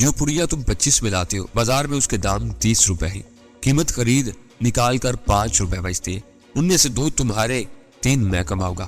جو پڑیا تم 25 میں لاتے ہو بازار میں اس کے دام 30 روپے ہیں، قیمت خرید نکال کر 5 روپے بچتی ہے، ان میں سے 2 تمہارے 3 میں کماؤں گا۔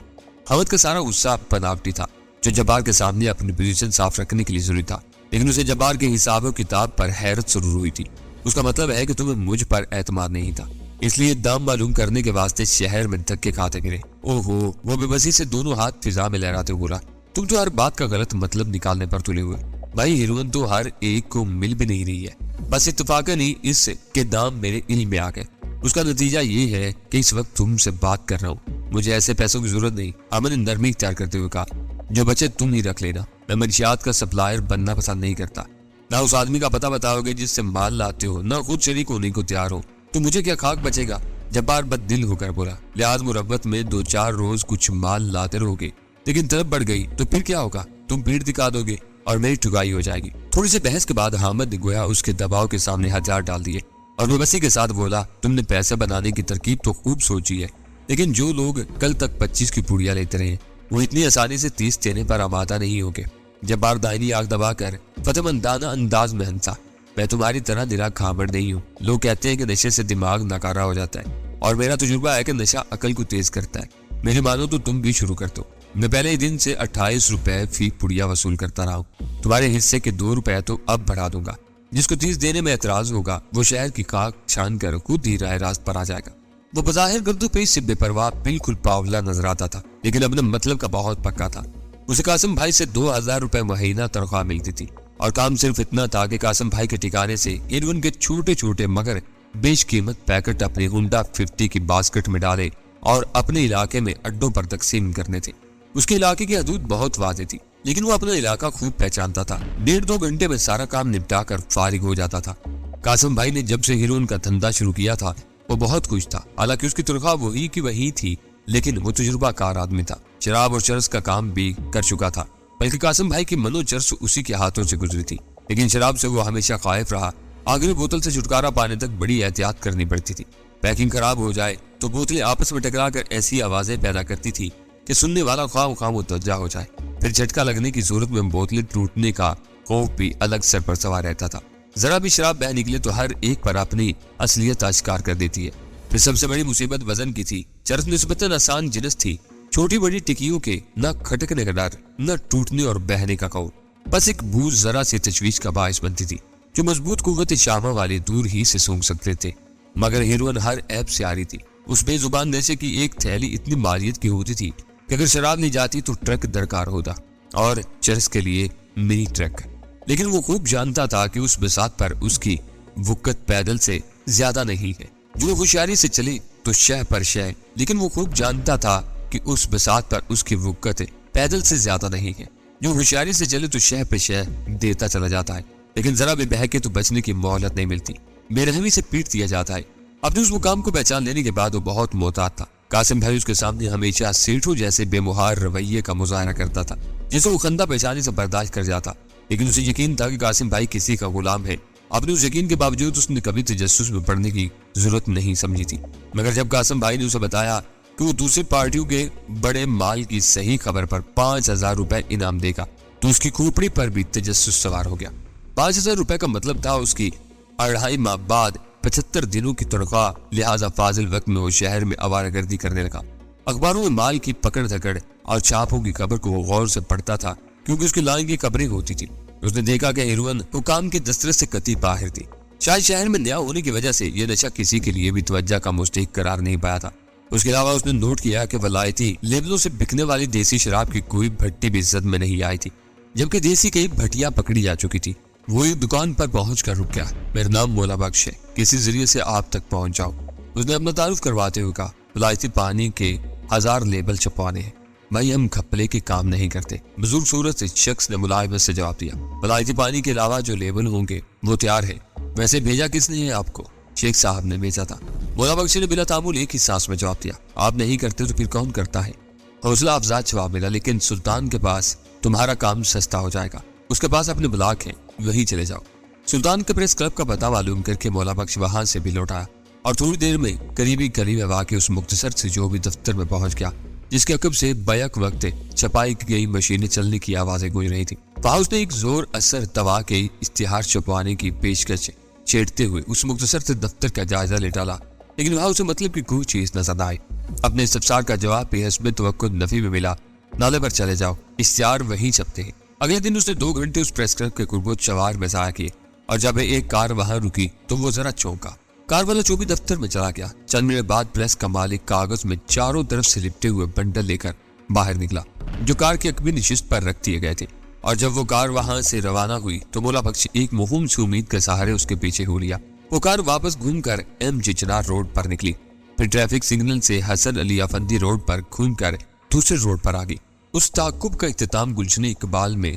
حمد کا سارا غصہ بناوٹی تھا، جو جبار کے سامنے اپنی پوزیشن صاف رکھنے کے لیے ضروری تھا، لیکن اسے جبار کے حساب و کتاب پر حیرت ضرور ہوئی تھی۔ اس کا مطلب ہے کہ تمہیں مجھ پر اعتماد نہیں تھا، اس لیے دام معلوم کرنے کے واسطے شہر میں دھکے کھاتے گرے۔ اوہو، وہ بے بسی سے دونوں ہاتھ فضا میں لہراتے بولا، تم تو ہر بات کا غلط مطلب نکالنے پر تلے ہوئے۔ بھائی ہیروئن تو ہر ایک کو مل بھی نہیں رہی ہے، بس اتفاقاً ہی اس کے دام میرے علم میں آ گئے۔ اس کا نتیجہ یہ ہے کہ اس وقت تم سے بات کر رہا ہوں، مجھے ایسے پیسوں کی ضرورت نہیں۔ امن نے نرمی اختیار کرتے ہوئے کہا، جو بچے تم ہی رکھ لینا، میں منشیات کا سپلائر بننا پسند نہیں کرتا۔ نہ اس آدمی کا پتہ بتاؤ گے جس سے مال لاتے ہو، نہ خود شریک ہونے کو تیار ہو، تو مجھے کیا خاک بچے گا؟ جبار بد دل ہو کر بولا، لحاظ مربت میں 2-4 روز کچھ مال لاتے رہو گے، لیکن طلب بڑھ گئی تو پھر کیا ہوگا؟ تم پیٹ دکھا دو گے اور میری ٹھگائی ہو جائے گی۔ تھوڑی سی بحث کے بعد حامد نے گویا اس کے دباؤ کے سامنے ہتھیار ڈال دیے اور وہ بسی کے ساتھ بولا، تم نے پیسے بنانے کی ترکیب تو خوب سوچی ہے، لیکن جو لوگ کل تک 25 کی پوڑیاں لیتے رہے وہ اتنی آسانی سے 30 دینے پر آمادہ نہیں ہوگے۔ جبار دائنی آنکھ دبا کر فتح مندانہ انداز میں ہنسا، میں تمہاری طرح نرا کھامڑ نہیں ہوں۔ لوگ کہتے ہیں کہ نشے سے دماغ ناکارہ ہو جاتا ہے، اور میرا تجربہ ہے کہ نشہ عقل کو تیز کرتا ہے۔ میرے مانو تو تم بھی شروع کر دو۔ میں پہلے ہی دن سے 28 روپے فی پڑیا وصول کرتا رہا ہوں، تمہارے حصے کے 2 روپے تو اب بڑھا دوں گا۔ جس کو 30 دینے میں اعتراض ہوگا وہ شہر کی خاک چھان کر خود ہی راہ راست پر آ جائے گا۔ وہ بظاہر گردو پیش سے بے پرواہ بالکل پاولا نظر آتا تھا، لیکن اپنے مطلب کا بہت پکا تھا۔ اسے قاسم بھائی سے 2000 روپے مہینہ تنخواہ ملتی تھی، اور کام صرف اتنا تھا کہ قاسم بھائی کے ٹھکانے سے ہیروئن کے چھوٹے چھوٹے مگر بیش قیمت پیکٹ اپنی ہونڈا 50 کی باسکٹ میں ڈالے اور اپنے علاقے میں اڈوں پر تقسیم کرنے تھے۔ اس کے علاقے کی حدود بہت واضح تھی، لیکن وہ اپنا علاقہ خوب پہچانتا تھا۔ 1.5-2 گھنٹے میں سارا کام نپٹا کر فارغ ہو جاتا تھا۔ قاسم بھائی نے جب سے ہیروئن کا دھندا شروع کیا تھا وہ بہت خوش تھا، حالانکہ اس کی تنخواہ وہی کی وہی تھی، لیکن وہ تجربہ کار آدمی تھا، شراب اور چرس کا کام بھی کر چکا تھا، بلکہ قاسم بھائی کی منو چرس اسی کے ہاتھوں سے گزری تھی، لیکن شراب سے وہ ہمیشہ خائف رہا۔ آخری بوتل سے چھٹکارا پانے تک بڑی احتیاط کرنی پڑتی تھی۔ پیکنگ خراب ہو جائے تو بوتلیں آپس میں ٹکرا کر ایسی آوازیں پیدا کرتی تھی کہ سننے والا خواہ متوجہ ہو جائے، پھر جھٹکا لگنے کی صورت میں بوتلیں ٹوٹنے کا خوف بھی الگ سر پر سوار رہتا تھا۔ ذرا بھی شراب بہ نکلے تو ہر ایک پر اپنی اصلیت آشکار کر دیتی ہے۔ پھر سب سے بڑی مصیبت وزن کی تھی۔ چرس نسبتاً آسان جنس تھی، چھوٹی بڑی ٹکیوں کے نہ کھٹکنے کا ڈر، نہ ٹوٹنے اور بہنے کا خوف، بس ایک بوجھ ذرا سی تشویش کا باعث بنتی تھی، جو مضبوط قوت شامہ والے دور ہی سے سونگ سکتے تھے۔ مگر ہیروئن ہر عیب سے آ رہی تھی۔ اس بے زبان نشے کی ایک تھیلی اتنی مالیت کی ہوتی تھی کہ اگر شراب لی جاتی تو ٹرک درکار ہوتا، اور چرس کے لیے منی ٹرک۔ لیکن وہ خوب جانتا تھا کہ اس بساط پر اس کی وقت پیدل سے زیادہ نہیں ہے۔ جو ہوشیاری سے چلے تو شہ پر شہ، لیکن وہ خوب جانتا تھا کہ اس بساط پر اس کی وقت پیدل سے زیادہ نہیں ہے۔ جو ہوشیاری سے چلے تو شہ پہ شہ دیتا چلا جاتا ہے، لیکن ذرا بھی بہکے تو بچنے کی مہلت نہیں ملتی، بے رحمی سے پیٹ دیا جاتا ہے۔ اپنے اس مقام کو پہچان لینے کے بعد وہ بہت محتاط تھا۔ قاسم بھائی اس کے سامنے ہمیشہ سیٹھوں جیسے بے مہار رویے کا مظاہرہ کرتا تھا، جسے وہ خندہ پہچانے سے برداشت کر جاتا، لیکن اسے یقین تھا کہ قاسم بھائی کسی کا غلام ہے۔ اپنے اس یقین کے باوجود اس نے کبھی تجسس میں پڑنے کی ضرورت نہیں سمجھی تھی، مگر جب قاسم بھائی نے اسے بتایا کہ وہ دوسری پارٹیوں کے بڑے مال کی صحیح خبر پر 5000 روپے انعام دے گا تو اس کی کھوپڑی پر بھی تجسس سوار ہو گیا۔ 5000 روپے کا مطلب تھا اس کی 2.5 ماہ بعد 75 دنوں کی تنخواہ، لہٰذا فاضل وقت میں وہ شہر میں آوارہ گردی کرنے لگا۔ اخباروں میں مال کی پکڑ دھکڑ اور چھاپوں کی خبر کو وہ غور سے پڑھتا تھا، کیونکہ اس کی لائن کی خبریں ہوتی تھی۔ اس نے دیکھا کہ ہیروئن حکام کے دسترس سے قطعی باہر تھی۔ شاید شہر میں نیا ہونے کی وجہ سے یہ نشہ کسی کے لیے بھی توجہ کا مستحق قرار نہیں پایا تھا۔ اس کے علاوہ اس نے نوٹ کیا کہ ولایتی لیبلوں سے بکنے والی دیسی شراب کی کوئی بھٹی بھی عزت میں نہیں آئی تھی، جبکہ دیسی کئی بھٹیاں پکڑی جا چکی تھی۔ وہ ایک دکان پر پہنچ کر رک گیا۔ میرا نام مولا بخش ہے، کسی ذریعے سے آپ تک پہنچ جاؤ۔ اس نے اپنا تعارف کرواتے ہوئے کہا، ولایتی پانی کے 1000 لیبل چھپوانے ہیں۔ بھائی ہم کھپلے کے کام نہیں کرتے، بزرگ صورت سے شخص نے ملائمت سے جواب دیا۔ ولایتی پانی کے علاوہ جو لیبل ہوں گے وہ تیار ہے۔ ویسے بھیجا کس نے ہے آپ کو؟ شیخ صاحب نے بھیجا تھا۔ مولا بخش نے بلا تعامل ایک ہی سانس میں جواب دیا، آپ نہیں کرتے تو پھر کون کرتا ہے؟ حوصلہ افزا جواب ملا، لیکن سلطان کے پاس تمہارا کام سستا ہو جائے گا، اس کے پاس اپنے بلاک ہیں، وہی چلے جاؤ۔ سلطان کے پریس کلب کا پتہ معلوم کر کے مولا بخش وہاں سے بھی لوٹ آیا اور تھوڑی دیر میں قریبی گلی میں واقع اس مختصر سے جو بھی دفتر میں پہنچ گیا، جس کے عقب سے بیک وقت چھپائی کی گئی مشینیں چلنے کی آوازیں گونج رہی تھی۔ وہاں اس نے ایک زور اثر دوا کے اشتہار چھپوانے کی پیشکش چھیڑتے ہوئے اس مختصر سے دفتر کا جائزہ لے ڈالا، لیکن وہاں اسے مطلب کی کوئی چیز نظر نہ آئی۔ اپنے استفسار کا جواب بھی حسب توقع نفی میں ملا، نالے پر چلے جاؤ، اشتہار وہیں چھپتے ہیں۔ اگلے دن اس نے 2 گھنٹے اس پریس کلب کے قرب و شوار میں ضائع کیے، اور جب ایک کار وہاں رکی تو وہ ذرا چونکا۔ کار والا چوبی دفتر میں چلا گیا۔ چند منٹ بعد پریس کا مالک کاغذ میں چاروں طرف سے لپٹے ہوئے بنڈل لے کر باہر نکلا، جو کار کی عقبی نشست پر رکھ دیے گئے تھے، اور جب وہ کار وہاں سے روانہ ہوئی تو مولا بخش ایک مہم سی امید کے سہارے اس کے پیچھے ہو لیا۔ وہ کار واپس گھوم کر ایم جی چنار روڈ پر نکلی، پھر ٹریفک سگنل سے حسن علی افندی روڈ پر گھوم کر دوسرے روڈ پر آ گئی۔ اس تعاقب کا اختتام گلشن اقبال میں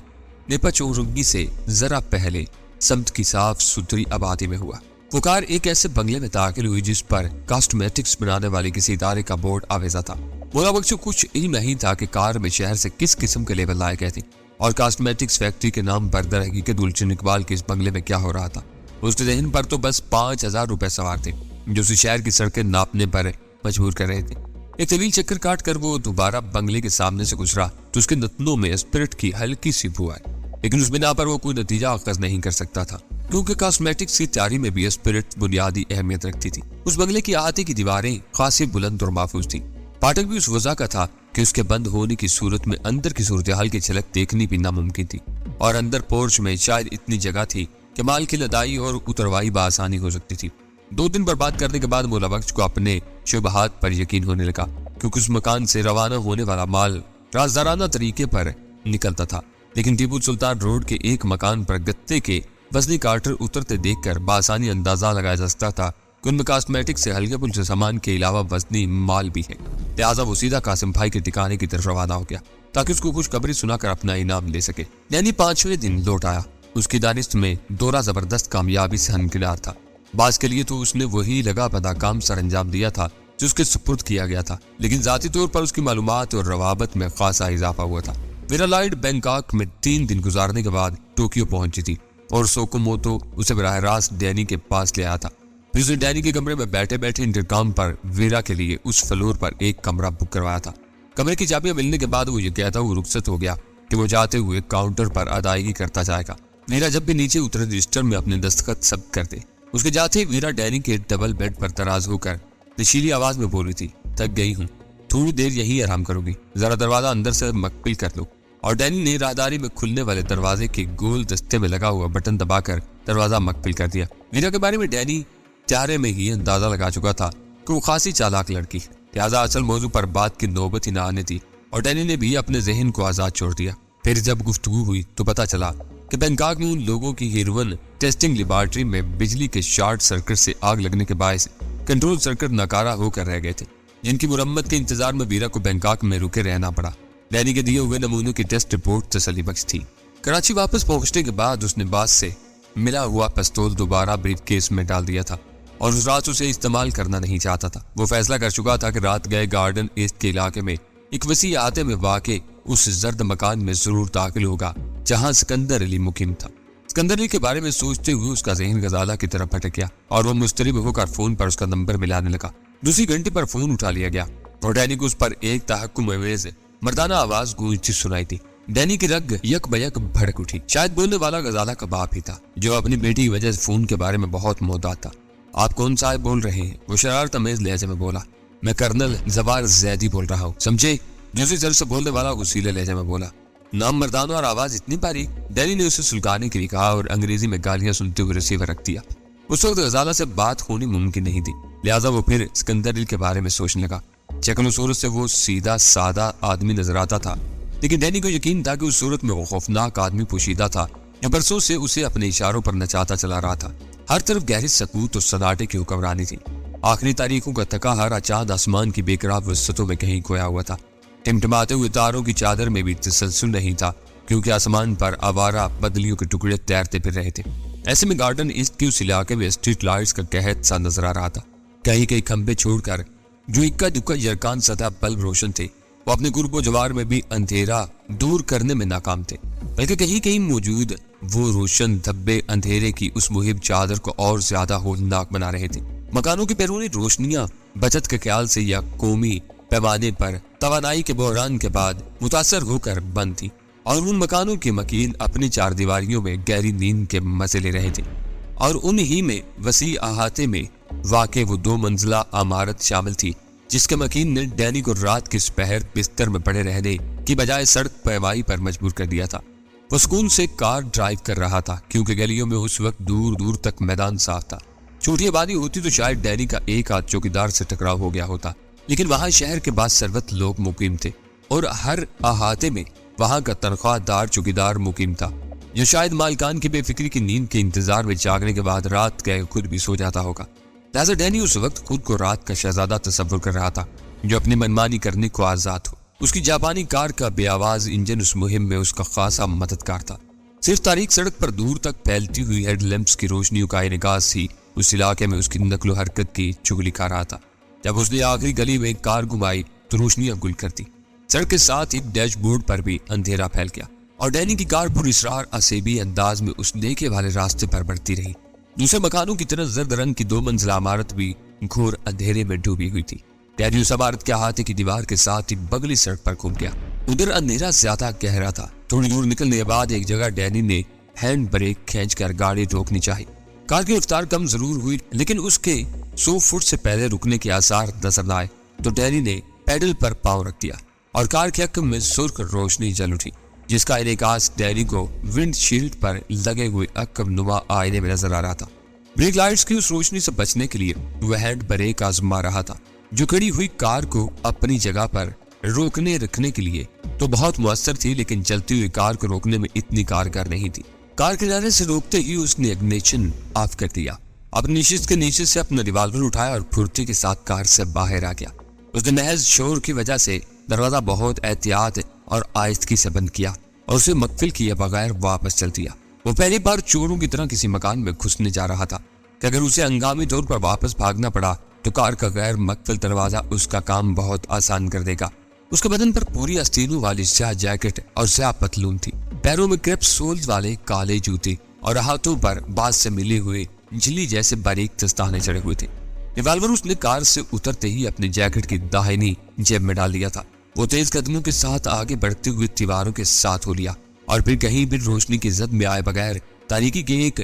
نیپا چورنگی سے ذرا پہلے سمت کی صاف ستھری آبادی میں ہوا۔ وہ کار ایک ایسے بنگلے میں داخل ہوئی جس پر کاسمیٹکس بنانے والے کسی ادارے کا بورڈ آویزا تھا۔ مولا بخش کو کچھ علم نہیں تھا کہ کار میں شہر سے کس قسم کے لیبل لائے گئے تھے اور کاسمیٹکس فیکٹری کے نام پر در حقیقت گلشن اقبال کے اس بنگلے میں کیا ہو رہا تھا۔ اس کے ذہن پر تو بس 5000 روپے سوار تھے جو اسی شہر کی سڑکیں ناپنے پر مجبور کر رہے تھے۔ ایک طویل چکر کاٹ کر وہ دوبارہ بنگلے کے سامنے سے گزرا تو اس کے نتنوں میں اسپرٹ کی ہلکی سی بو آئی، لیکن اس بنا پر وہ کوئی نتیجہ اخذ نہیں کر سکتا تھا، کیونکہ کاسمیٹکس کی تیاری میں بھی اسپرٹ بنیادی اہمیت رکھتی تھی۔ اس بنگلے کی احاطے کی دیواریں خاصی بلند اور محفوظ تھیں۔ پھاٹک بھی اس وجہ کا تھا کہ اس کے بند ہونے کی صورت میں اندر کی صورتحال کی جھلک دیکھنی بھی ناممکن تھی، اور اندر پورچ میں شاید اتنی جگہ تھی کہ مال کی لدائی اور اتروائی بآسانی ہو سکتی تھی۔ 2 دن برباد کرنے کے بعد مولا بخش کو اپنے شبہات پر یقین ہونے لگا، کیونکہ اس مکان سے روانہ ہونے والا مال رازدارانہ طریقے پر نکلتا تھا، لیکن ٹیپو سلطان روڈ کے ایک مکان پر گتے کے وزنی کارٹر اترتے دیکھ کر بآسانی اندازہ لگایا جا سکتا تھا کہ ان میں کاسمیٹک سے ہلکے پھلکے سامان کے علاوہ وزنی مال بھی ہے۔ لہٰذا وہ سیدھا قاسم بھائی کے ٹھکانے کی طرف روانہ ہو گیا تاکہ اس کو خوشخبری سنا کر اپنا انعام لے سکے۔ یعنی 5ویں دن لوٹ آیا۔ اس کی دانست میں دورہ زبردست کامیابی سے ہمکنار تھا۔ بعض کے لیے تو اس نے وہی لگا پدا کام سر انجام دیا تھا جو اس کے سپرد کیا گیا تھا، لیکن ذاتی طور پر اس کی معلومات اور روابط میں خاصا اضافہ ہوا تھا۔ ویرا لائٹ بینکاک میں 3 دن گزارنے کے بعد ٹوکیو پہنچی تھی اور سوکوموتو اسے براہ راست ڈینی کے پاس لے آیا تھا۔ پھر اس نے ڈینی کے کمرے میں بیٹھے بیٹھے انٹرکام پر ویرا کے لیے اس فلور پر ایک کمرہ بک کروایا تھا۔ کمرے کی چابیاں ملنے کے بعد وہ یہ کہتا ہوا رخصت ہو گیا کہ وہ جاتے ہوئے کاؤنٹر پر ادائیگی کرتا جائے گا۔ ویرا جب بھی نیچے اترے رجسٹر میں اپنے دستخط ثبت کر دے۔ اس کے جاتے ویرا ڈینی کے ڈبل بیڈ پر تراز ہو کر نشیلی آواز میں بولی تھی، تھک گئی ہوں، تھوڑی دیر یہی آرام کروں گی، ذرا دروازہ اندر سے مقفل کر لو۔ اور ڈینی نے راہداری میں کھلنے والے دروازے کے گول دستے میں لگا ہوا بٹن دبا کر دروازہ مقفل کر دیا۔ ویرا کے بارے میں ڈینی چہرے میں ہی اندازہ لگا چکا تھا کہ وہ خاصی چالاک لڑکی، لہٰذا اصل موضوع پر بات کی نوبت ہی نہ آنے تھی، اور ڈینی نے بھی اپنے ذہن کو آزاد چھوڑ دیا۔ پھر جب گفتگو ہوئی تو پتہ چلا کہ بینکاک میں ان لوگوں کی ہیروئن ٹیسٹنگ لیبارٹری میں بجلی کے شارٹ سرکٹ سے آگ لگنے کے باعث کنٹرول سرکٹ ناکارہ ہو کر رہ گئے تھے، جن کی مرمت کے انتظار میں ویرا کو بینکاک میں رکے رہنا پڑا۔ ڈینی کے دیے ہوئے نمونوں کی ٹیسٹ رپورٹ تسلی بخش تھی۔ کراچی واپس پہنچنے کے بعد اس نے باس سے ملا ہوا پستول دوبارہ بریف کیس میں ڈال دیا تھا، اور اس رات اسے استعمال کرنا نہیں چاہتا تھا۔ وہ فیصلہ کر چکا تھا کہ رات گئے گارڈن ایسٹ کے علاقے میں ایک وسیع احاطے میں واقع اس زرد مکان میں ضرور داخل ہوگا جہاں سکندر علی مقیم تھا۔ سکندر علی کے بارے میں سوچتے ہوئے اس کا ذہن غزالہ کی طرف بھٹک گیا اور وہ مضطرب ہو کر فون پر اس کا نمبر ملانے لگا۔ دوسری گھنٹی پر فون اٹھا لیا گیا اور ڈینی کو اس پر ایک تحکم امیز مردانہ آواز گونجتی سنائی تھی۔ ڈینی کی رگ یک بیک بھڑک اٹھی۔ شاید بولنے والا غزالہ کا باپ ہی تھا جو اپنی بیٹی کی وجہ سے فون کے بارے میں بہت محتاط تھا۔ آپ کون صاحب بول رہے ہیں؟ وہ شرارت امیز لہجے میں بولا۔ میں کرنل زوار زیدی بول رہا ہوں، سمجھے؟ دوسری طرف سے بولنے والا غصیلے لہجے میں بولا۔ نام مردانہ اور آواز اتنی باریک؟ ڈینی نے اسے سلگانے کے لیے کہا اور انگریزی میں گالیاں سنتے ہوئے ریسیور رکھ دیا۔ اس وقت غزالہ سے بات ہونی ممکن نہیں تھی، لہٰذا وہ پھر سکندر علی کے بارے میں سوچنے لگا۔ شکل و صورت سے وہ سیدھا سادہ آدمی نظر آتا تھا، لیکن ڈینی کو یقین تھا کہ اس صورت میں وہ خوفناک آدمی پوشیدہ تھا یا برسوں سے اسے اپنے اشاروں پر نچاتا چلا رہا تھا۔ ہر طرف گہری سکوت اور سناٹے کی حکمرانی تھی۔ آخری تاریخوں کا تھکا ہارا چاند آسمان کی بے قرار وسطوں میں کہیں کھویا ہوا تھا۔ ٹمٹماتے ہوئے تاروں کی چادر میں بھی تسلسل نہیں تھا، کیونکہ آسمان پر آوارہ بدلیوں کے ٹکڑے تیرتے پھر رہے تھے۔ ایسے میں گارڈن ایسٹ کے اس علاقے میں اسٹریٹ لائٹس کا قحط سا نظر آ رہا تھا۔ کہیں کہیں کھمبے چھوڑ کر جو اکا دکا یرکان سطح بلب روشن تھے، وہ اپنے قرب و جوار میں بھی اندھیرا دور کرنے میں ناکام تھے، بلکہ کہیں کہیں موجود وہ روشن دھبے اندھیرے کی اس مہم چادر کو اور زیادہ ہولناک بنا رہے تھے۔ مکانوں کی بیرونی روشنیاں بچت کے خیال سے یا قومی پیمانے پر توانائی کے بحران کے بعد متاثر ہو کر بند تھی، اور ان مکانوں کے مکین اپنی چار دیواریوں میں گہری نیند کے مزے لے رہے تھے، اور انہی میں وسیع احاطے میں واقع وہ 2 منزلہ عمارت شامل تھی جس کے مکین نے ڈینی کو رات کے سپہر بستر میں پڑے رہنے کی بجائے سڑک پیمائی پر مجبور کر دیا تھا۔ وہ سکون سے کار ڈرائیو کر رہا تھا کیونکہ گلیوں میں اس وقت دور دور تک میدان صاف تھا۔ چھوٹی آبادی ہوتی تو شاید ڈینی کا ایک آدھ چوکیدار سے ٹکراؤ ہو گیا ہوتا، لیکن وہاں شہر کے بعد ثروت لوگ مقیم تھے، اور ہر احاطے میں وہاں کا تنخواہ دار چوکیدار مقیم تھا جو شاید مالکان کی بے فکری کی نیند کے انتظار میں جاگنے کے بعد رات گئے خود بھی سو جاتا ہوگا۔ لہذا ڈینی اس وقت خود کو رات کا شہزادہ تصور کر رہا تھا جو اپنی منمانی کرنے کو آزاد ہو۔ اس کی جاپانی کار کا بے آواز انجن اس مہم میں اس کا خاصا مددگار تھا۔ صرف تاریک سڑک پر دور تک پھیلتی ہوئی ہیڈ لیمپس کی روشنیوں کا انعکاس ہی اس علاقے میں اس کی نقل و حرکت کی چغلی کھا رہا تھا۔ جب اس نے آخری گلی میں کار گھمائی تو روشنیاں گل کر دی، سڑک کے ساتھ ہی ڈیش بورڈ پر بھی اندھیرا پھیل گیا، اور ڈینی کی کار پر اسرار اسیبی انداز میں اس نیکے والے راستے پر بڑھتی رہی۔ دوسرے مکانوں کی طرح زرد رنگ کی 2 منزلہ عمارت بھی گھور اندھیرے میں ڈوبی ہوئی تھی۔ ڈینی اس عمارت کے احاطے کی دیوار کے ساتھ ہی بغلی سڑک پر گھوم گیا۔ ادھر اندھیرا زیادہ گہرا تھا۔ تھوڑی دور نکلنے کے بعد ایک جگہ ڈینی نے ہینڈ بریک کھینچ کر گاڑی روکنی چاہی۔ کار کی رفتار کم ضرور ہوئی لیکن اس کے 100 فٹ سے پہلے رکنے کے آثار نظر نہ آئے تو ڈینی نے پیڈل پر پاؤں رکھ دیا اور کار کے عقب میں سرخ روشنی جل اٹھی جس کا انعکاس ڈینی کو ونڈ شیلڈ پر لگے ہوئے عقب نما آئینے میں نظر آ رہا تھا۔ بریک لائٹس کی اس روشنی سے بچنے کے لیے وہ ہینڈ بریک آزما رہا تھا جو کھڑی ہوئی کار کو اپنی جگہ پر روکنے رکھنے کے لیے تو بہت مؤثر تھی، لیکن چلتی ہوئی کار کو روکنے میں اتنی کارگر نہیں تھی۔ کار کنارے سے روکتے ہی اس نے اگنیشن آف کر دیا، اپنی نشست کے نیچے سے اپنا ریوالور اٹھایا اور پھرتی کے ساتھ کار سے باہر آ گیا۔ اس نے محض شور کی وجہ سے دروازہ بہت احتیاط اور آہستگی سے بند کیا اور اسے مقفل کیے بغیر واپس چل دیا۔ وہ پہلی بار چوروں کی طرح کسی مکان میں گھسنے جا رہا تھا کہ اگر اسے ہنگامی طور پر واپس بھاگنا پڑا تو کار کا غیر مقفل دروازہ اس کا کام بہت آسان کر دے گا۔ اس کے بدن پر پوری آستینوں والی سیاہ جیکٹ اور سیاہ پتلون تھی، پیروں میں کریپ سولز والے کالے جوتے اور ہاتھوں پر بانس سے ملے ہوئے جھلی جیسے باریک دستانے چڑھے ہوئے تھے۔ ریوالور اس نے کار سے اترتے ہی اپنی جیکٹ کی داہنی جیب میں ڈال دیا تھا۔ وہ تیز قدموں کے ساتھ آگے بڑھتے ہوئے دیواروں کے ساتھ ہو لیا اور پھر کہیں بھی روشنی کی زد میں آئے بغیر تاریکی کے ایک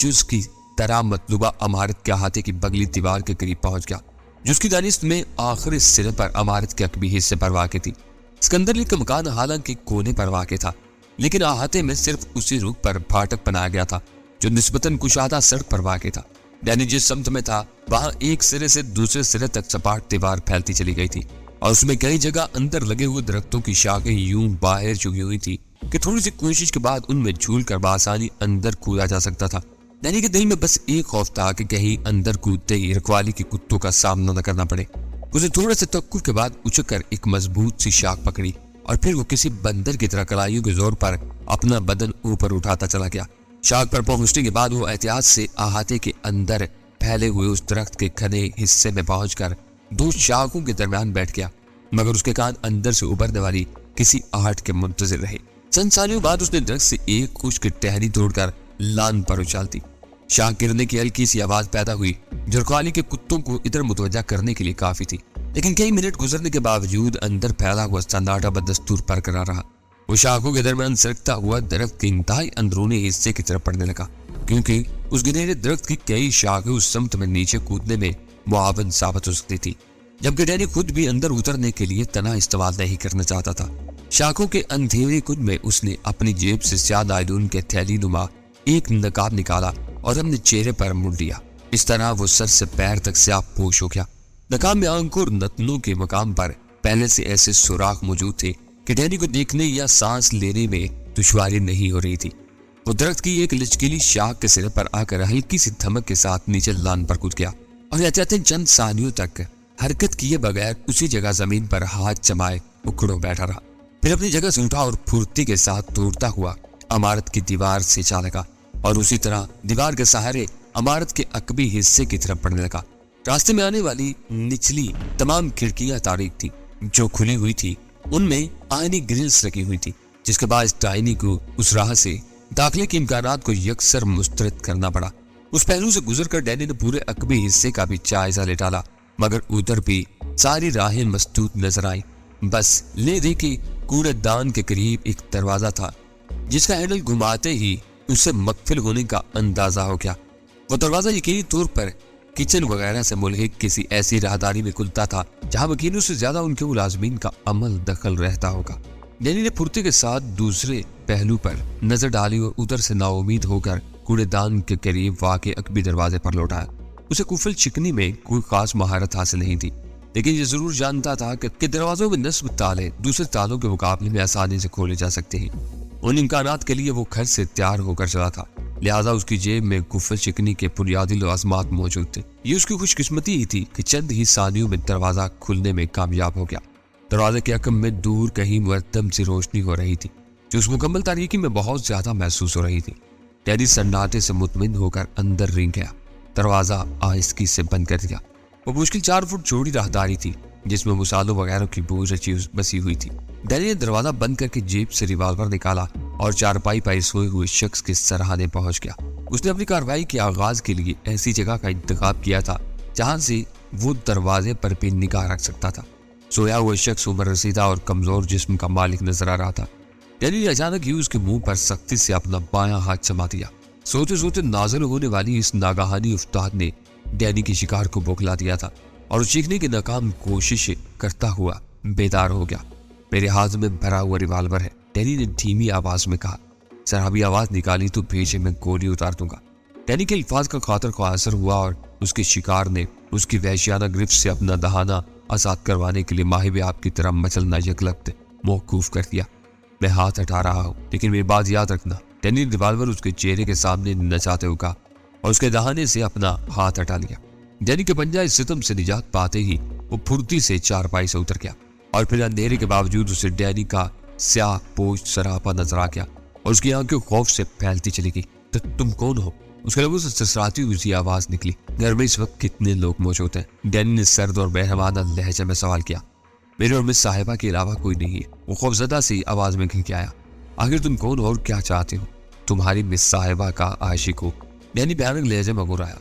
جز کی طرح مطلوبہ عمارت کے احاطے کی بغلی دیوار کے قریب پہنچ گیا، جس کی دانست میں آخری سرے پر عمارت کے عقبی حصے پر واقع تھی۔ سکندر کا مکان حالانکہ کونے پر واقع تھا لیکن احاطے میں صرف اسی رخ پر پھاٹک بنایا گیا تھا جو نسبتاً کشادہ سڑک پر واقع تھا۔ ڈینی جس سمت میں تھا وہاں ایک سرے سے دوسرے سرے تک سپاٹ دیوار پھیلتی چلی گئی تھی اور اس میں کئی جگہ اندر لگے ہوئے درختوں کی شاخیں یوں باہر چکی ہوئی تھی کہ تھوڑی سی کوشش کے بعد ان میں جھول کر بآسانی اندر کودا جا سکتا تھا۔ ڈینی کے دل میں بس ایک خوف تھا کہ کہیں اندر کودتے ہی رکھوالی کے کتوں کا سامنا نہ کرنا پڑے۔ اسے تھوڑے سے توقف کے بعد اچک کر ایک مضبوط سی شاخ پکڑی اور پھر وہ کسی بندر کی طرح کلائیوں کے زور پر اپنا بدن اوپر اٹھاتا چلا گیا۔ شاخ پر پہنچنے کے بعد وہ احتیاط سے احاطے کے اندر پھیلے ہوئے اس درخت کے گھنے حصے میں پہنچ کر 2 شاخوں کے درمیان بیٹھ گیا، مگر اس کے کان اندر سے ابھرنے والی کسی آہٹ کے منتظر رہے۔ چند ثانیوں بعد اس نے درخت سے ایک خشک ٹہنی توڑ کر لان پر اچھال دی۔ شاخ گرنے کی ہلکی سی آواز پیدا ہوئی جو رکھوالی کے کتوں کو ادھر متوجہ کرنے کے لیے کافی تھی، لیکن کئی منٹ گزرنے کے باوجود اندر پھیلا ہوا سناٹا بدستور برقرار رہا۔ وہ شاخوں کے درمیان سرکتا ہوا درخت کے انتہائی اندرونی حصے کی طرف پڑنے لگا کیونکہ اس گنہرے درخت کی کئی شاخیں اس سمت میں نیچے کودنے میں معاون ثابت ہو سکتی تھی، جبکہ ڈینی خود بھی اندر اترنے کے لیے تنہا استعمال نہیں کرنا چاہتا تھا۔ شاخوں کے اندھیرے کن میں اس نے اپنی جیب سے سیاہ نائلون کے تھیلی نما ایک نقاب نکالا اور اپنے چہرے پر مڑ لیا۔ اس طرح وہ سر سے پیر تک سیاہ پوش ہو گیا۔ نقاب میں آنکھوں اور نتنوں کے مقام پر پہلے سے ایسے سوراخ موجود تھے کہ ڈینی کو دیکھنے یا سانس لینے میں دشواری نہیں ہو رہی تھی۔ وہ درخت کی ایک لچکیلی شاخ کے سرے پر آ کر ہلکی سی دھمک کے ساتھ نیچے لان پر کود گیا اور احتیاطاً چند ثانیوں تک حرکت کیے بغیر اسی جگہ زمین پر ہاتھ جمائے اکڑوں بیٹھا رہا، پھر اپنی جگہ سے اٹھا اور پھرتی کے ساتھ توڑتا ہوا عمارت کی دیوار سے جا لگا اور اسی طرح دیوار کے سہارے عمارت کے عقبی حصے کی طرف بڑھنے لگا۔ راستے میں آنے والی نچلی تمام کھڑکیاں تاریک تھی، جو کھلی ہوئی تھی ان میں آئینی گرلز لگی ہوئی تھی، جس کے باعث ڈائنی کو اس راہ سے داخلے کے امکانات کو یکسر مسترد کرنا پڑا۔ اس پہلو سے گزر کر ڈینی نے پورے عقبی حصے کا بھی جائزہ لے ڈالا، مگر ادھر بھی ساری راہیں مسدود نظر آئیں۔ بس لے دے کہ کوڑے دان کے قریب ایک دروازہ تھا جس کا ہینڈل گھماتے ہی اسے مقفل ہونے کا اندازہ ہو گیا۔ وہ دروازہ یقینی طور پر کچن وغیرہ سے ملحق کسی ایسی راہداری میں کھلتا تھا جہاں مکینوں سے زیادہ ان کے ملازمین کا عمل دخل رہتا ہوگا۔ ڈینی نے پھرتی کے ساتھ دوسرے پہلو پر نظر ڈالی اور ادھر سے نا امید ہو کر کوڑے دان کے قریب واقع عقبی دروازے پر لوٹایا۔ اسے قفل چکنی میں کوئی خاص مہارت حاصل نہیں تھی، لیکن یہ ضرور جانتا تھا کہ دروازوں میں نصب تالے دوسرے تالوں کے مقابلے میں آسانی سے کھولے جا سکتے ہیں۔ ان امکانات کے لیے وہ گھر سے تیار ہو کر چلا تھا، لہذا اس کی جیب میں قفل چکنی کے بنیادی لوازمات موجود تھے۔ یہ اس کی خوش قسمتی ہی تھی کہ چند ہی ثانیوں میں دروازہ کھلنے میں کامیاب ہو گیا۔ دروازے کے عقب میں دور کہیں مرتب سی روشنی ہو رہی تھی جو اس مکمل تاریکی میں بہت زیادہ محسوس ہو رہی تھی۔ ڈینی سناٹے سے مطمئن ہو کر اندر رینگ گیا، دروازہ آہستگی سے بند کر دیا۔ وہ مشکل 4 فٹ چوڑی راہداری تھی جس میں مصالحوں وغیرہ کی بو رچی بسی ہوئی تھی۔ ڈینی نے دروازہ بند کر کے جیب سے ریوالور نکالا اور چارپائی پر سوئے ہوئے شخص کے سرہانے پہنچ گیا۔ اس نے اپنی کارروائی کے آغاز کے لیے ایسی جگہ کا انتخاب کیا تھا جہاں سے وہ دروازے پر بھی نگاہ رکھ سکتا تھا۔ سویا ہوا شخص عمر رسیدہ اور کمزور جسم کا مالک نظر آ رہا تھا۔ ڈینی نے اچانک ہی اس کے منہ پر سختی سے اپنا بایاں ہاتھ جما دیا۔ سوتے سوتے نازل ہونے والی اس ناگہانی افتاد نے ڈینی کے شکار کو بوکھلا دیا تھا اور چیخنے کی ناکام کوشش کرتا ہوا بیدار ہو گیا۔ میرے ہاتھ میں بھرا ہوا ریوالور ہے، ڈینی نے دھیمی آواز میں کہا۔ سرابی آواز نکالی تو بھیجے میں گولی اتار دوں گا۔ ڈینی کے الفاظ کا خاطر خواہ اثر ہوا اور اس کے شکار نے اس کی وحشیانہ گرفت سے اپنا دہانہ آزاد کروانے کے لیے ماہی آپ کی طرح مچلنا یکلخت موقوف کر دیا۔ میں ہاتھ ہٹا رہا ہوں لیکن میری بات یاد رکھنا، ڈینی نے ریوالور اس کے چہرے کے سامنے نچاتے ہوئے کہا اور اس کے دہانے سے اپنا ہاتھ ہٹا لیا۔ ڈینی کے پنجہ اس ستم سے نجات پاتے ہی وہ پھرتی سے چارپائی سے اتر گیا اور پھر اندھیرے کے باوجود اسے ڈینی کا سیاہ پوش سراپا نظر آ گیا اور اس کی آنکھیں خوف سے پھیلتی چلی گئی۔ تم کون ہو؟ اس کے لبوں سے سسراتی ہوئی سی آواز نکلی۔ گھر میں اس وقت کتنے لوگ موجود ہیں؟ ڈینی نے سرد اور بےرحمانہ لہجے میں سوال کیا۔ میرے اور مس صاحبہ کے علاوہ کوئی نہیں ہے، وہ خوفزدہ سی آواز میں کھنکیایا۔ آخر تم کون ہو اور کیا چاہتے ہو؟ تمہاری مس صاحبہ کا عاشق ہو، ڈینی بھیانک لہجے میں گرایا۔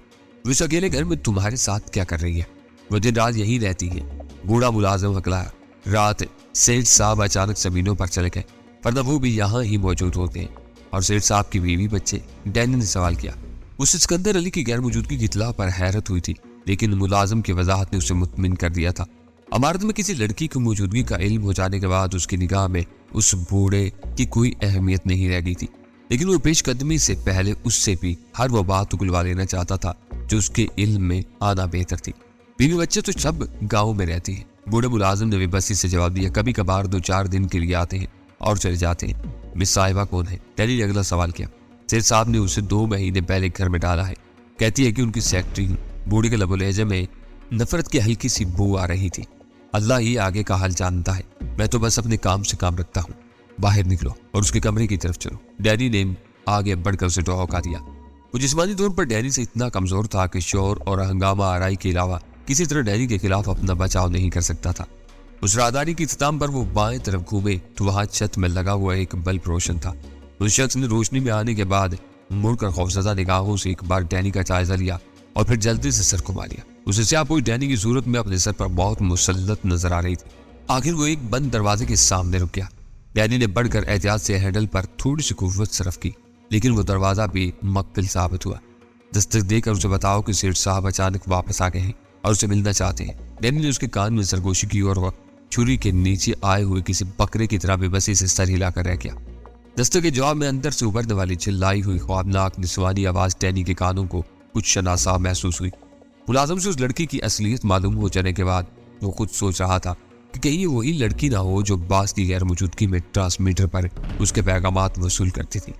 وہ اس اکیلے گھر میں تمہارے ساتھ کیا کر رہی ہے؟ وہ دن رات یہی رہتی ہے، بوڑھا ملازم ہکلایا۔ رات سیٹھ صاحب اچانک زمینوں پر چلے گئے، ورنہ وہ بھی یہاں ہی موجود ہوتے ہیں۔ اور سیٹھ صاحب کی بیوی بچے؟ ڈینی نے سوال کیا۔ اس اسکندر علی کی غیر موجودگی کی اطلاع پر حیرت ہوئی تھی، لیکن ملازم کی وضاحت نے اسے مطمئن کر دیا تھا۔ عمارت میں کسی لڑکی کی موجودگی کا علم ہو جانے کے بعد اس کی نگاہ میں اس بوڑھے کی کوئی اہمیت نہیں رہ گئی تھی، لیکن وہ پیش قدمی سے پہلے اس سے بھی ہر وہ بات اگلوا لینا چاہتا تھا جو اس کے علم میں آنا بہتر تھی۔ بیوی بچے تو سب گاؤں میں رہتے ہیں، بوڑھے ملازم نے بے بسی سے جواب دیا۔ کبھی کبھار 2-4 دن کے لیے آتے ہیں اور چلے جاتے ہیں۔ مس صاحبہ کون ہے؟ ڈینی نے اگلا سوال کیا۔ سیٹھ صاحب نے اسے 2 مہینے پہلے گھر میں ڈالا ہے، کہتی ہے کہ ان کی سیکرٹری ہوں۔ بوڑھے کے لب و لہجے میں نفرت کی ہلکی سی بو آ رہی تھی۔ اللہ ہی آگے کا حال جانتا ہے، میں تو بس اپنے کام سے کام رکھتا ہوں۔ باہر نکلو اور اس کے کمرے کی طرف چلو۔ ڈینی نے آگے بڑھ کر اسے ٹوکا دیا۔ وہ جسمانی طور پر ڈینی سے اتنا کمزور تھا کہ شور اور ہنگامہ آرائی کے علاوہ کسی طرح ڈینی کے خلاف اپنا بچاؤ نہیں کر سکتا تھا۔ اس راہداری کی اختتام پر وہ بائیں طرف گھومے تو وہاں چھت میں لگا ہوا ایک بلب روشن تھا۔ اس شخص نے روشنی میں آنے کے بعد مڑ کر خوفزدہ نگاہوں سے ایک بار ڈینی کا جائزہ لیا اور پھر جلدی سے سر گھما لیا۔ اسے سیاہ پوش ڈینی کی صورت میں اپنے سر پر بہت مسلط نظر آ رہی تھی۔ آخر وہ ایک بند دروازے کے سامنے رک گیا۔ ڈینی نے بڑھ کر احتیاط سے ہینڈل پر تھوڑی سی قوت صرف کی، لیکن وہ دروازہ بھی مقفل ثابت ہوا۔ دستک دے کر اسے بتاؤ کہ سیٹھ صاحب اچانک واپس آ گئے ہیں اور اسے ملنا چاہتے ہیں۔ ڈینی نے اس کے کان میں سرگوشی کی اور وہ چھری کے نیچے آئے ہوئے کسی بکرے کی طرح بے بسی سے سر ہلا کر رہ گیا۔ دستک کے جواب میں اندر سے ابھرنے والی چلائی ہوئی خوابناک نسوانی آواز ڈینی کے کانوں کو کچھ شناسا محسوس ہوئی۔ ملازم سے اس لڑکی کی اصلیت معلوم ہو جانے کے بعد وہ خود سوچ رہا تھا کہ کہیں یہ وہی لڑکی نہ ہو جو باس کی غیر موجودگی میں ٹرانسمیٹر پر اس کے پیغامات وصول کرتی تھی۔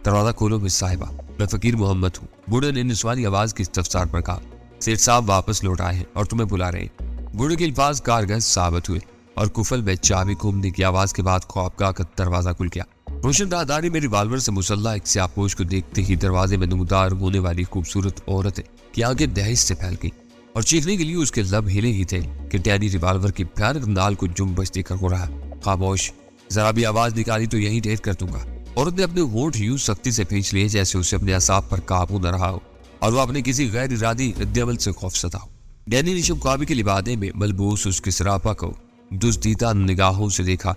دروازہ کھولو مس صاحبہ، میں فقیر محمد ہوں، بوڑھے نے نسوانی آواز کی استفسار پر کہا۔ سیٹھ صاحب واپس لوٹ آئے ہیں اور تمہیں بلا رہے ہیں۔ بوڑھے کے الفاظ کارگر ثابت ہوئے اور کفل میں چابی گھومنے کی آواز کے بعد خوابگاہ کا دروازہ کھل گیا۔ روشن راہداری میں ریوالور سے مسلح ایک سیاہ پوش کو دیکھتے ہی دروازے میں نمودار ہونے والی خوبصورت عورت کی آنکھیں دہشت سے پھیل گئی اور چیخنے کے لیے اس کے لب ہلے ہی تھے کہ ڈینی ریوالور کی بھیانک نال کو جنبش دے کر ہو رہا۔ خاموش، ذرا بھی آواز نکالی تو یہی ڈھیر کر دوں گا۔ عورت نے اپنے ہونٹ یوں سختی سے کھینچ لیے جیسے اسے اپنے اعصاب پر قابو نہ رہا ہو اور وہ اپنے کسی غیر ارادی رد عمل سے خوفزدہ ہو۔ ڈینی نے شب خوابی کے لبادے میں ملبوس اس کے سراپا کو دزدیدہ نگاہوں سے دیکھا